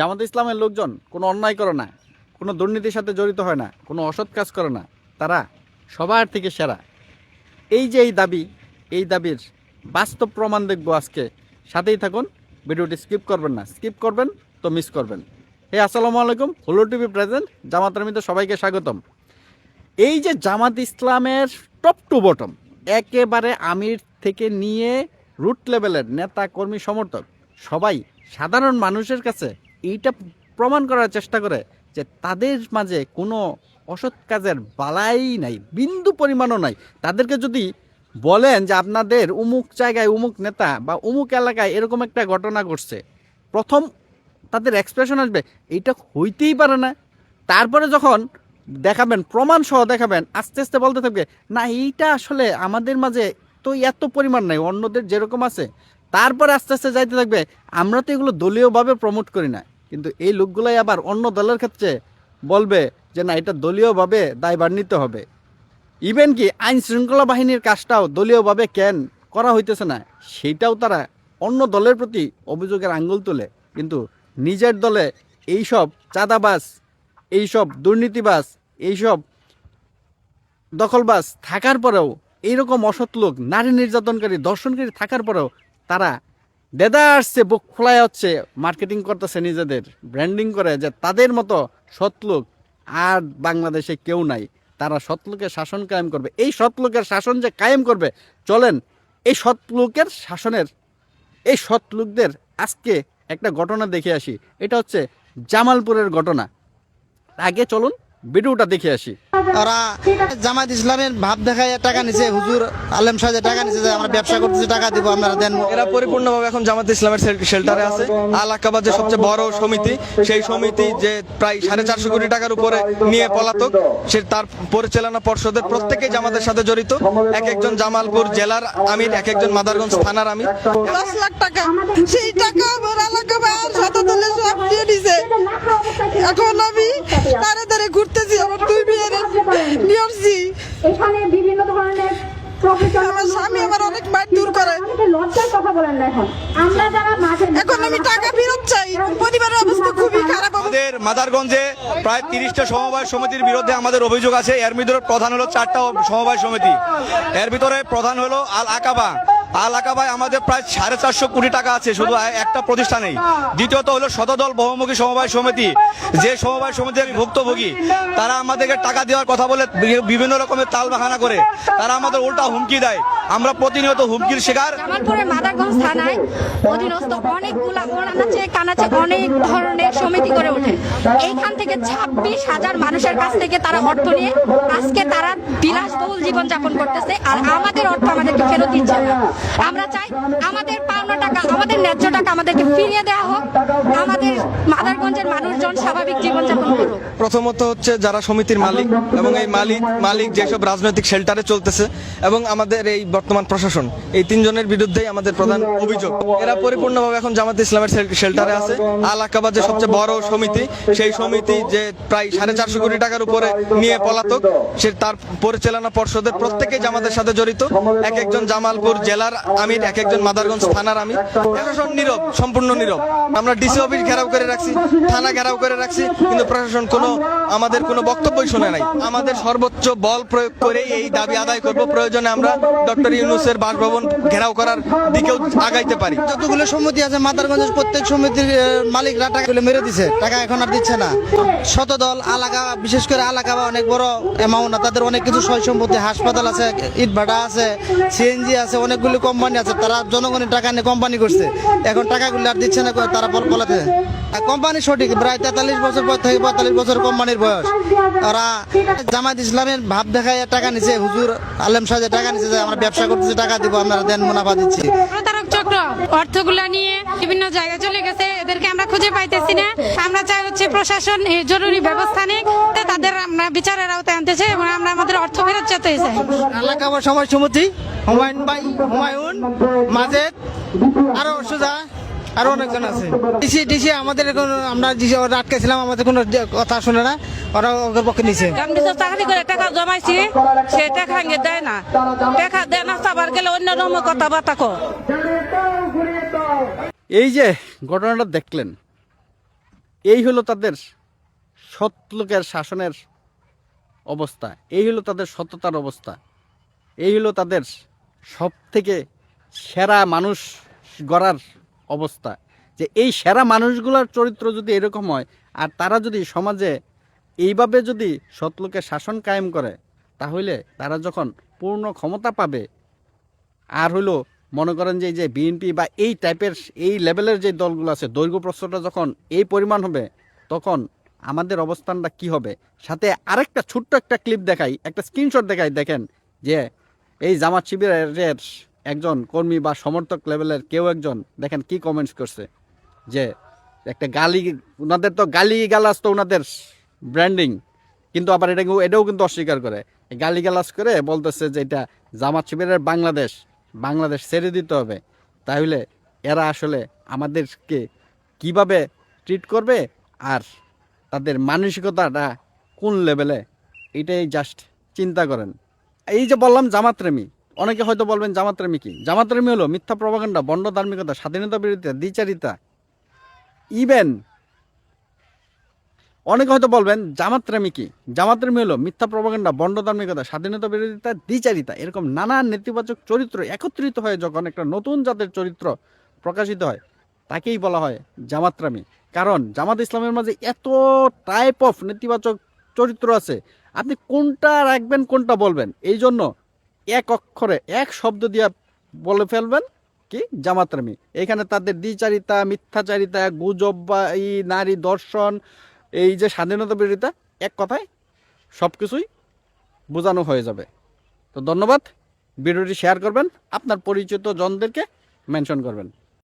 জামাত ইসলামের লোকজন কোনো অন্যায় করে না, কোনো দুর্নীতির সাথে জড়িত হয় না, কোনো অসৎ কাজ করে না, তারা সবার থেকে সেরা। এই যে এই দাবির বাস্তব প্রমাণ দেখবো আজকে। সাথেই থাকুন, ভিডিওটি স্কিপ করবেন না, স্কিপ করবেন তো মিস করবেন। আসসালামু আলাইকুম, হুলো টিভি প্রেজেন্ট, জামাত আর্মিতে সবাইকে স্বাগতম। এই যে জামাত ইসলামের টপ টু বটম, একেবারে আমির থেকে নিয়ে রুট লেভেলের নেতা কর্মী সমর্থক সবাই সাধারণ মানুষের কাছে এইটা প্রমাণ করার চেষ্টা করে যে তাদের মাঝে কোনো অসৎ কাজের বালাই নাই, বিন্দু পরিমাণও নাই। তাদেরকে যদি বলেন যে আপনাদের উমুক জায়গায় উমুক নেতা বা উমুক এলাকায় এরকম একটা ঘটনা ঘটছে, প্রথম তাদের এক্সপ্রেশন আসবে এইটা হইতেই পারে না। তারপরে যখন দেখাবেন, প্রমাণ সহ দেখাবেন, আস্তে আস্তে বলতে থাকবে না এইটা আসলে আমাদের মাঝে তো এত পরিমাণ নাই, অন্যদের যেরকম আছে। তারপরে আস্তে আস্তে যাইতে থাকবে আমরা তো এগুলো দলীয়ভাবে প্রমোট করি না, কিন্তু এই লোকগুলাই আবার অন্য দলের ক্ষেত্রে বলবে যে না এটা দলীয়ভাবে দায়ভার নিতে হবে। ইভেন কি আইন শৃঙ্খলা বাহিনীর কাজটাও দলীয়ভাবে কেন করা হইতেছে না সেইটাও তারা অন্য দলের প্রতি অভিযোগের আঙ্গুল তোলে। কিন্তু নিজের দলে এইসব চাঁদাবাজ, এইসব দুর্নীতিবাজ, এইসব দখলবাজ থাকার পরেও, এইরকম অসৎ লোক, নারী নির্যাতনকারী, ধর্ষণকারী থাকার পরেও তারা দেদা আসছে, বুক খোলায় হচ্ছে, মার্কেটিং করতেছে, নিজেদের ব্র্যান্ডিং করে যে তাদের মতো সৎ লোক আর বাংলাদেশে কেউ নাই। তারা সৎ লোকের শাসন কায়েম করবে। এই সৎ লোকের শাসন যে কায়েম করবে, চলেন এই সৎ লোকের শাসনের, এই সৎ লোকদের আজকে একটা ঘটনা দেখে আসি। এটা হচ্ছে জামালপুরের ঘটনা। আগে চলুন ভিডিওটা দেখে আসি। ওরা জামাত ইসলামের ভাব দেখায় টাকা নিছে, হুজুর আলেম সাহেব টাকা নিছে যে আমরা ব্যবসা করতেছি, টাকা দিব আপনারা দেন। এরা পরিপূর্ণভাবে এখন জামাত ইসলামের শেল্টারে আছে। আল আকাবা যে সবচেয়ে বড় সমিতি, সেই সমিতি যে প্রায় 450 কোটি টাকার উপরে নিয়ে পলাতক, সে তার পরিচালনা পর্ষদের প্রত্যেকেই জামাতের সাথে জড়িত। এক একজন জামালপুর জেলার আমির, এক একজন মাদারগঞ্জ থানার আমির। 10 লাখ টাকা, সেই টাকা আমার এলাকা আর শতদলে সব দিয়ে দিছে। এখন আমি তারে তারে ঘুরতেছি, আমার দুই বিয়ের নিয়মছি। এখানে বিভিন্ন ধরনের আমার স্বামী আমার অনেক মারধর করে। লজ্জার কথা বলেন না। আমরা যারা মাঝে এখন আমি টাকা ফেরত চাই, পরিবারের অবস্থা খুবই খারাপ। আমাদের মাদারগঞ্জে প্রায় 30টা সমবায় সমিতির বিরুদ্ধে আমাদের অভিযোগ আছে। এর ভিতরে প্রধান হলো 4টা সমবায় সমিতি। এর ভিতরে প্রধান হলো আল আকাবা। আল আকাবায় আমাদের প্রায় 450 কোটি টাকা আছে শুধু একটা প্রতিষ্ঠানেই। দ্বিতীয়ত হলো শতদল বহুমুখী সমবায় সমিতি, যে সমবায় সমিতি আমি ভুক্তভোগী। তারা আমাদেরকে টাকা দেওয়ার কথা বলে বিভিন্ন রকমের তাল বাহানা করে, তারা আমাদের উল্টা হুমকি দেয়। আমরা প্রতিনিয়ত হুমকির শিকার। জামালপুরের মাদারগঞ্জ থানায় অধীনস্থ অনেকগুলা ওনানাচে কানাচে অনেক ধরনের সমিতি করে ওঠে। এইখান থেকে 26,000 মানুষের কাছ থেকে তারা অর্থ নিয়ে আজকে তারা বিলাসবহুল জীবনযাপন করতেছে, আর আমাদের অর্থ আমাদেরকে ফেরত দিচ্ছে না। আমরা চাই আমাদের পাওনা টাকা, আমাদের ন্যায্য টাকা আমাদেরকে ফিরিয়ে দেওয়া হোক, আমাদের মাদারগঞ্জের মানুষজন স্বাভাবিক জীবনযাপন করুক। প্রথমত হচ্ছে যারা সমিতির মালিক, এবং এই মালিক যেসব রাজনৈতিক শেল্টারে চলতেছে, এবং আমাদের এই বর্তমান প্রশাসন, এই তিনজনের বিরুদ্ধেই আমাদের প্রধান অভিযোগ। এরা পরিপূর্ণভাবে এখন জামাত ইসলামের শেল্টারে আছে। আল আকাবা যে সবচেয়ে বড় সমিতি, সেই সমিতি যে প্রায় 450 কোটি টাকার উপরে নিয়ে পলাতক, সে তার পরিচালনা পর্ষদের প্রত্যেকেই জামাতের সাথে জড়িত। এক একজন জামালপুর জেলার আমির, এক একজন মাদারগঞ্জ থানার আমির। প্রশাসন নীরব, সম্পূর্ণ নীরব। আমরা ডিসি অফিস ঘেরাও করে রাখছি, থানা ঘেরাও করে রাখছি, কিন্তু প্রশাসন আমাদের কোনো বক্তব্যই শুনে নাই। আমাদের সর্বোচ্চ বল প্রয়োগ করে এই দাবি আদায় করব। প্রয়োজনে আমরা ডক্টর ইউনূসের বাসভবন ঘেরাও করার দিকেও আগাইতে পারি। যতগুলো সমিতি আছে মাদারগঞ্জের প্রত্যেক সমিতির মালিকরা টাকা মেরে দিছে, টাকা এখন আর দিচ্ছে না। শতদল আলাকা, বিশেষ করে আলাকাবা অনেক বড় অ্যামাউন্ট, তাদের অনেক কিছু সয় সম্পত্তি, হাসপাতাল আছে, ইটভাটা আছে, সিএনজি আছে, অনেকগুলো কোম্পানি আছে। তারা জনগণের টাকা নিয়ে কোম্পানি করছে, এখন টাকাগুলো আর দিচ্ছে না, তারা বলাতে। কোম্পানি সঠিক, প্রায় 43 বছর পর থেকে 45 বছর কোম্পানির বয়স। ওরা জামাত ইসলামের ভাব দেখায় টাকা নিছে, হুজুর আলেম সাহেব টাকা নিছে যে আমরা ব্যবসা করতেছি, টাকা দিব আপনারা দেন, মুনাফা দিচ্ছি। প্রতারক চক্র অর্থগুলা নিয়ে বিভিন্ন জায়গায় চলে গেছে, এদেরকে আমরা খুঁজে পাইতেছি না। আমরা চাই হচ্ছে প্রশাসন এই জরুরি ব্যবস্থা নিক, তাদের আমরা বিচারের আওতায় আনতে চাই, এবং আমরা আমাদের অর্থ ফেরত যেতে চাই। আলাকাবা সমাজ সমিতি, হুমায়ুন, মাজেদ, আরো সুজা, আরো অনেকজন আছে। ডিসি আমাদের এখন আমরা আটকেছিলাম, আমাদের কোনো কথা শুনে না, ওরা ওদের পক্ষে নিছে। চাকরি করে টাকা জমাইছি, সে টাকা দেয় না, টাকা দেয় না, আবার গেলে অন্য রকম কথাবার্তা এই যে ঘটনাটা দেখলেন, এই হলো তাদের সৎ লোকের শাসনের অবস্থা, এই হলো তাদের সততার অবস্থা, এই হলো তাদের সব থেকে সেরা মানুষ গড়ার অবস্থা। যে এই সেরা মানুষগুলোর চরিত্র যদি এরকম হয়, আর তারা যদি সমাজে এইভাবে যদি সৎলোকের শাসন কায়েম করে, তাহলে তারা যখন পূর্ণ ক্ষমতা পাবে, আর হইলো মনে করেন যে এই যে বিএনপি বা এই টাইপের এই লেভেলের যে দলগুলো আছে, দৈর্ঘ্য প্রস্থটা যখন এই পরিমাণ হবে, তখন আমাদের অবস্থানটা কি হবে। সাথে আরেকটা ছোট্ট একটা ক্লিপ দেখাই, একটা স্ক্রিনশট দেখাই, দেখেন যে এই জামাত শিবিরের একজন কর্মী বা সমর্থক লেভেলের কেউ একজন দেখেন কি কমেন্টস করছে, যে একটা গালি, ওনাদের তো গালি গালাজ তো ওনাদের ব্র্যান্ডিং, কিন্তু আবার এটাও কিন্তু অস্বীকার করে, গালি গালাজ করে বলতেছে যে এটা জামাত শিবিরের বাংলাদেশ ছেড়ে দিতে হবে। তাহলে এরা আসলে আমাদেরকে কিভাবে ট্রিট করবে আর তাদের মানসিকতাটা কোন লেভেলে, এটাই জাস্ট চিন্তা করেন। এই যে বললাম জামাতরেমি, অনেকে হয়তো বলবেন জামাতরেমি কি? জামাতরেমি হলো মিথ্যা প্রপাগান্ডা, বন্ড ধার্মিকতা, স্বাধীনতা বিরোধিতা, দ্বিচারিতা। ইভেন অনেকে হয়তো বলবেন জামাতরেমি কি? জামাতরেমি হলো মিথ্যা প্রপাগান্ডা, বন্ড ধার্মিকতা, স্বাধীনতা বিরোধিতা, দ্বিচারিতা। এরকম নানান নেতিবাচক চরিত্র একত্রিত হয়ে যখন একটা নতুন জাতের চরিত্র প্রকাশিত হয়, তাকেই বলা হয় জামাতরামি। কারণ জামাত ইসলামের মাঝে এত টাইপ অফ নেতিবাচক চরিত্র আছে, আপনি কোনটা রাখবেন কোনটা বলবেন, এই জন্য এক অক্ষরে এক শব্দ দিয়ে বলে ফেলবেন কি জামাতরামি। এখানে তাদের দ্বিচারিতা, মিথ্যাচারিতা, গুজব বা এই নারী দর্শন, এই যে স্বাধীনতা বিরোধিতা, এক কথায় সব কিছুই বোঝানো হয়ে যাবে। তো ধন্যবাদ, ভিডিওটি শেয়ার করবেন, আপনার পরিচিত জনদেরকে মেনশন করবেন।